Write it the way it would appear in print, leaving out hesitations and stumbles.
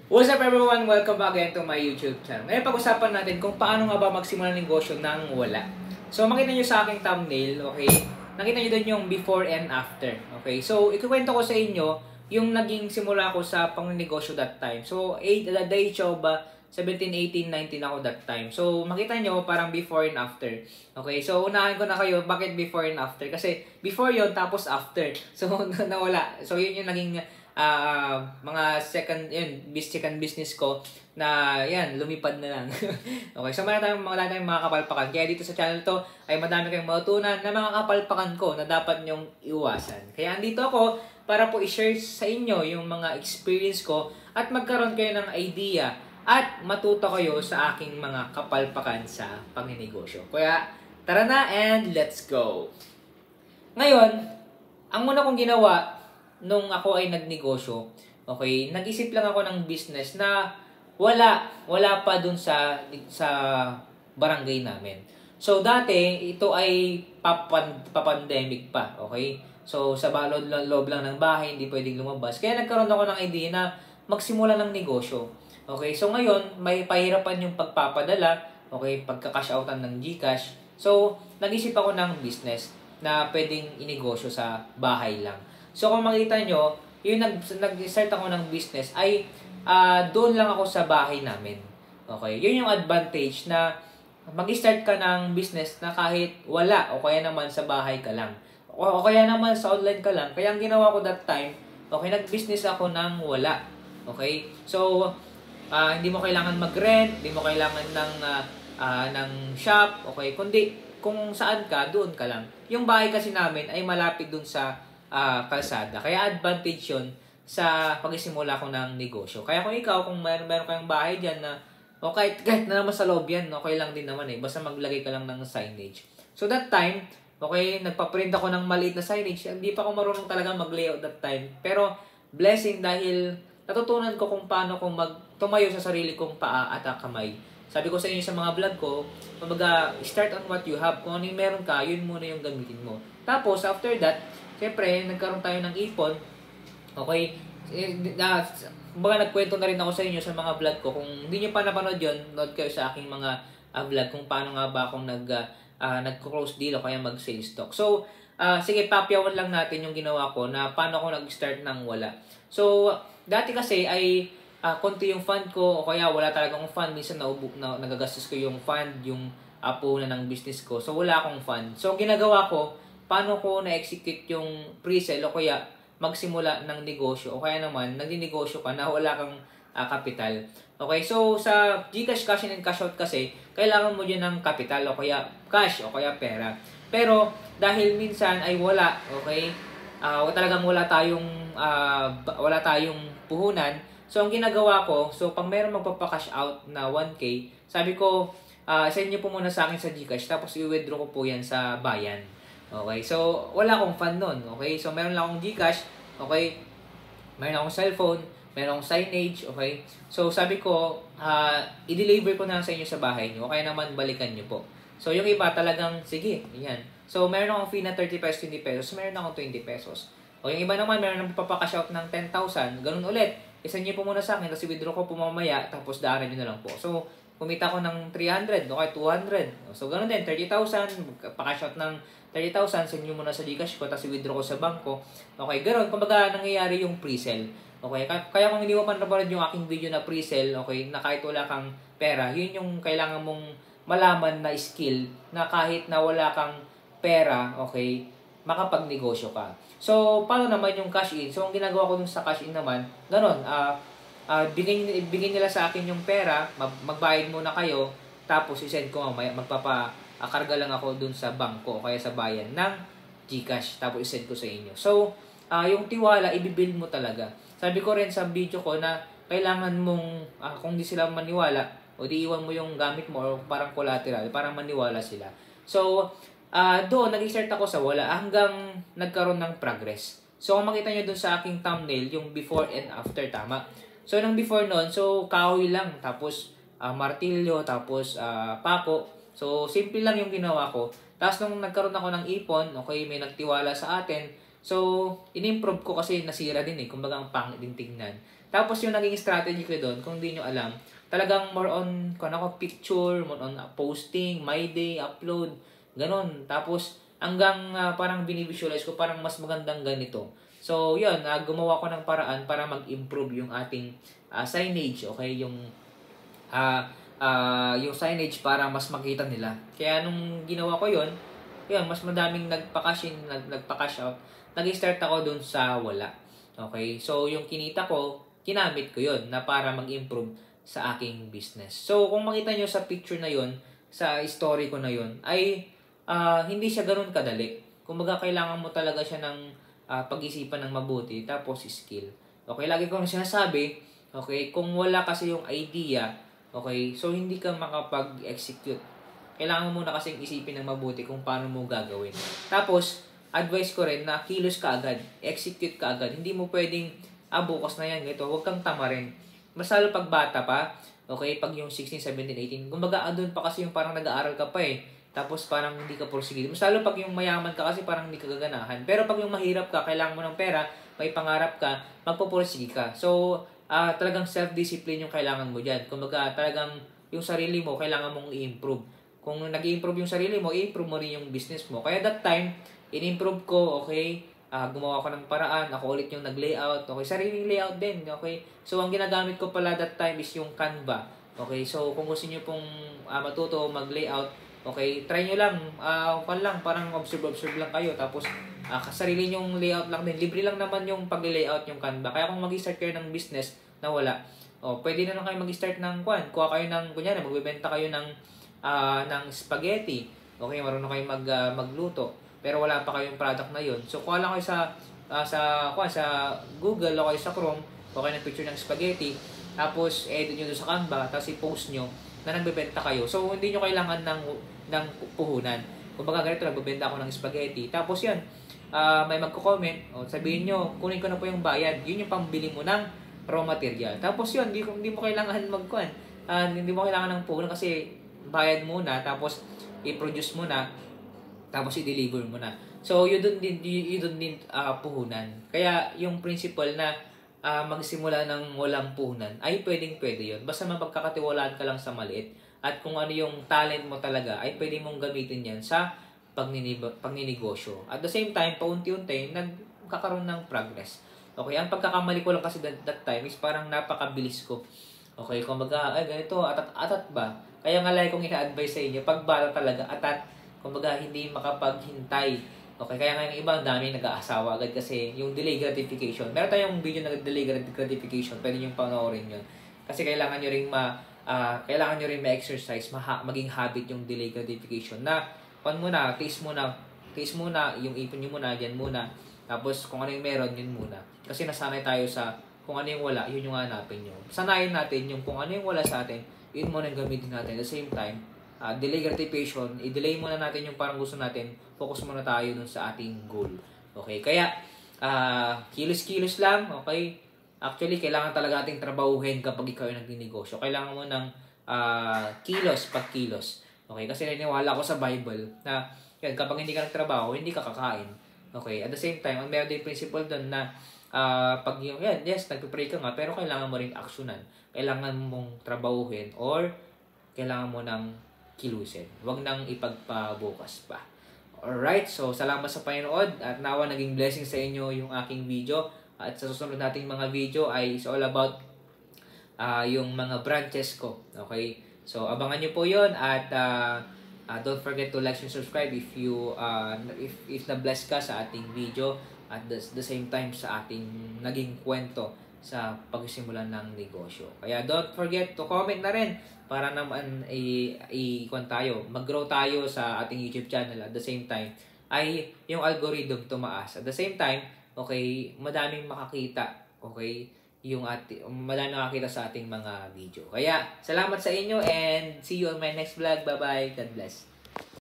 What's up everyone? Welcome back again to my YouTube channel. Ngayon pag-usapan natin kung paano nga ba magsimula ng negosyo nang wala. So makita nyo sa aking thumbnail, okay? Nakita nyo doon yung before and after, okay? So ikukwento ko sa inyo yung naging simula ko sa pangnegosyo that time. So the age of 17, 18, 19 ako that time. So makita nyo parang before and after. Okay, so unahan ko na kayo bakit before and after. Kasi before yon tapos after. So nawala. So yun yung naging mga second business ko na yan lumipad na lang. Okay, so marami tayong mga kapalpakan. Kaya dito sa channel to ay madami kayong matutunan na mga kapalpakan ko na dapat nyong iwasan. Kaya andito ako para po i-share sa inyo yung mga experience ko at magkaroon kayo ng idea at matuto kayo sa aking mga kapalpakan sa pagninegosyo. Kaya tara na and let's go. Ngayon, ang muna kong ginawa nung ako ay nagnegosyo, okay, nag-isip lang ako ng business na wala pa dun sa barangay namin. So dati ito ay papandemic pa, okay? So sa loob lang ng bahay, hindi pwedeng lumabas. Kaya nagkaroon ako ng idea na magsimula ng negosyo. Okay, so ngayon may pahirapan yung pagpapadala, okay, pagka-cash outan ng GCash. So nag-isip ako ng business na pwedeng inegosyo sa bahay lang. So kung makita nyo, yung nag-start ako ng business ay doon lang ako sa bahay namin. Okay, yun yung advantage na mag-start ka ng business na kahit wala o kaya naman sa bahay ka lang. O kaya naman sa online ka lang. Kaya ang ginawa ko that time, okay, nag-business ako ng wala. Okay, so hindi mo kailangan mag-rent, hindi mo kailangan ng shop, okay, kundi kung saan ka, doon ka lang. Yung bahay kasi namin ay malapit doon sa kalsada. Kaya advantage yun sa pagsisimula ko ng negosyo. Kaya kung ikaw, kung meron kayong bahay dyan na o kahit na naman sa loob yan, okay lang din naman eh. Basta maglagay ka lang ng signage. So that time, okay, nagpaprint ako ng maliit na signage. Hindi pa ako marunong talaga mag-layout that time. Pero blessing dahil natutunan ko kung paano kung tumayo sa sarili kong paa at kamay. Sabi ko sa inyo sa mga vlog ko, kumbaga, start on what you have. Kung ano yung meron ka, yun muna yung gamitin mo. Tapos, after that, siyempre, nagkaroon tayo ng ipon. Okay? Kumbaga, nagkwento na rin ako sa inyo sa mga vlog ko. Kung hindi nyo pa napanood yun, nood kayo sa aking mga vlog kung paano nga ba akong nag-close deal o kaya mag-sales stock. So, sige, papyawan lang natin yung ginawa ko na paano ako nag-start ng wala. So, dati kasi ay konti yung fund ko o kaya wala talagang fund. Minsan nagagastos ko yung fund, yung puhunan ng business ko. So, wala akong fund. So, ginagawa ko, paano ko na-execute yung pre-sale o kaya magsimula ng negosyo o kaya naman nagdi-negosyo ka na wala kang kapital. Okay, so sa GCash cash in and cash out kasi, kailangan mo dyan ng kapital o kaya cash o kaya pera. Pero dahil minsan ay wala, okay, talagang wala tayong puhunan. So ang ginagawa ko, so pag meron magpapa-cash out na 1K, sabi ko, send nyo po muna sa akin sa GCash tapos i-withdraw ko po yan sa bayan. Okay, so wala akong fund nun. Okay, so meron lang akong GCash. Okay, meron akong cellphone, meron akong signage. Okay, so sabi ko, i-deliver ko na sa inyo sa bahay nyo. Okay naman, balikan nyo po. So yung iba talagang, sige, yan. So meron akong fee na 30 pesos, 20 pesos. Meron akong 20 pesos. O yung iba naman, meron akong papakash out ng 10,000. Ganun ulit. Isa nyo po muna sa akin, tapos i-withdraw ko po mamaya, tapos daanan nyo na lang po. So, kumita ko ng 300, okay, 200. So, ganun din, 30,000, pa-cash out ng 30,000, send nyo muna sa GCash ko, tapos i-withdraw ko sa bangko. Okay, ganun. Kumbaga, nangyayari yung pre-sell. Okay, kaya kung hindi mo pa napanood yung aking video na pre-sell, okay, na kahit wala kang pera, yun yung kailangan mong malaman na skill na kahit na wala kang pera, okay, makapagnegosyo ka. So, paano naman yung cash in? So, ang ginagawa ko dun sa cash in naman, ganun, bigay nila sa akin yung pera, magbayad muna kayo, tapos i-send ko mamaya, magpapakarga lang ako dun sa bangko o kaya sa bayan ng GCash, tapos i-send ko sa inyo. So, yung tiwala, ibibuild mo talaga. Sabi ko rin sa video ko na kailangan mong, kung di sila maniwala, o di iwan mo yung gamit mo o parang collateral, para maniwala sila. So, doon, nag-start ako sa wala hanggang nagkaroon ng progress. So, kung makita nyo doon sa aking thumbnail, yung before and after, tama. So, nang before noon, so, kahoy lang, tapos martilyo, tapos pako. So, simple lang yung ginawa ko. Tapos, nung nagkaroon ako ng ipon, okay, may nagtiwala sa atin. So, in-improve ko kasi nasira din eh. Kumbaga, ang pangit din tingnan. Tapos yung naging strategy ko doon, kung di nyo alam, talagang more on kung ako picture, more on posting, my day, upload, ganon. Tapos hanggang parang binivisualize ko parang mas magandang ganito. So yun, gumawa ko ng paraan para mag-improve yung ating signage, okay? Yung signage para mas makita nila. Kaya nung ginawa ko yun, mas madaming nagpa-cash out. Nag-start ako dun sa wala. Okay? So yung kinita ko, kinamit ko yun na para mag-improve sa aking business. So kung makita nyo sa picture na yun, sa story ko na yun, ay hindi siya ganun kadali. Kumbaga kailangan mo talaga siya ng pag-isipan ng mabuti, tapos skill. Okay, lagi ko sinasabi, okay, kung wala kasi yung idea, okay, so hindi ka makapag-execute. Kailangan mo muna kasing isipin ng mabuti kung paano mo gagawin. Tapos, advice ko rin na kilos ka agad, execute ka agad. Hindi mo pwedeng, bukas na yan, ito, huwag kang tamarin. Mas lalo pag bata pa, okay, pag yung 16, 17, 18, kumbaga andun pa kasi yung parang nag-aaral ka pa eh. Tapos parang hindi ka porsigil. Mas lalo pag yung mayaman ka kasi parang hindi ka gaganahan. Pero pag yung mahirap ka, kailangan mo ng pera, may pangarap ka, magpupursige ka. So, talagang self-discipline yung kailangan mo dyan. Kumbaga talagang yung sarili mo, kailangan mong i-improve. Kung nag-i-improve yung sarili mo, i-improve mo rin yung business mo. Kaya that time, in-improve ko, okay, gumawa ko ng paraan, ako ulit yung nag-layout, okay, sariling layout din, okay. So, ang ginagamit ko pala that time is yung Canva. Okay, so kung gusto niyo pong matuto mag-layout, okay, try nyo lang, parang observe lang kayo, tapos sarili nyong layout lang din, libre lang naman yung pag-layout yung Canva. Kaya kung mag-start kayo ng business na wala, pwede na lang kayo mag-start ng kuha kayo ng, kunyari, magbebenta kayo ng spaghetti, okay, marunong kayo magluto, pero wala pa kayong product na yun, so kuha lang kayo sa Google o kayo sa Chrome, okay, ng picture ng spaghetti, tapos edit nyo doon sa Canva, tapos i-post nyo na nagbebenta kayo. So, hindi nyo kailangan ng puhunan. Kumbaga ganito, nagbebenta ako ng spaghetti. Tapos yan, may magko-comment, sabihin nyo, kunin ko na po yung bayad. Yun yung pambili mo ng raw material. Tapos yun, hindi mo kailangan hindi mo kailangan ng puhunan kasi bayad muna, tapos i-produce mo na, tapos i-deliver mo na. So, yun din puhunan. Kaya yung principle na magsimula ng walang puhunan ay pwede yun. Basta mapagkakatiwalaan ka lang sa maliit at kung ano yung talent mo talaga ay pwede mong gamitin yan sa pagninegosyo. At the same time, paunti-unti, nagkakaroon ng progress. Okay, ang pagkakamali ko lang kasi that time is parang napakabilis ko. Okay, kumbaga, ganito, atat ba? Kaya nga like kong ina-advise sa inyo, pag bala talaga, atat, kumbaga hindi makapaghintay. Okay, kaya nga yung iba, ang dami nag-aasawa agad kasi yung delay gratification. Meron tayong video na delay gratification, pwede nyo panoorin yun. Kasi kailangan nyo rin ma-exercise, maging habit yung delay gratification. Na, taste muna, yung ipon nyo muna, dyan muna. Tapos kung ano yung meron, yun muna. Kasi nasanay tayo sa kung ano yung wala, yun yung hanapin nyo. Sanayin natin yung kung ano yung wala sa atin, yun muna yung gamitin natin. At the same time, delay gratification, i-delay muna natin yung parang gusto natin, focus muna tayo dun sa ating goal. Okay, kaya kilos-kilos lang, okay? Actually, kailangan talaga ating trabahuhin kapag ikaw ay nagninegosyo. Kailangan mo ng kilos pag kilos. Okay, kasi naniniwala ko sa Bible na yan, kapag hindi ka nagtrabaho, hindi ka kakain. Okay, at the same time, ang meron din principle doon na pag yung, nagpipray ka nga, pero kailangan mo rin aksyonan. Kailangan mong trabahuhin or kailangan mo ng kilusin. Huwag nang ipagpabukas pa. Alright, so salamat sa panonood at nawa naging blessing sa inyo yung aking video. At sa susunod nating mga video ay is all about yung mga branches ko. Okay? So abangan nyo po yun at don't forget to like and subscribe if na-bless ka sa ating video at the same time sa ating naging kwento sa pagsisimula ng negosyo. Kaya don't forget to comment na rin para naman mag-grow tayo sa ating YouTube channel. At the same time ay yung algorithm tumaas. At the same time, okay, madaming makakita, okay, madaming makakita sa ating mga video. Kaya salamat sa inyo and see you on my next vlog. Bye-bye. God bless.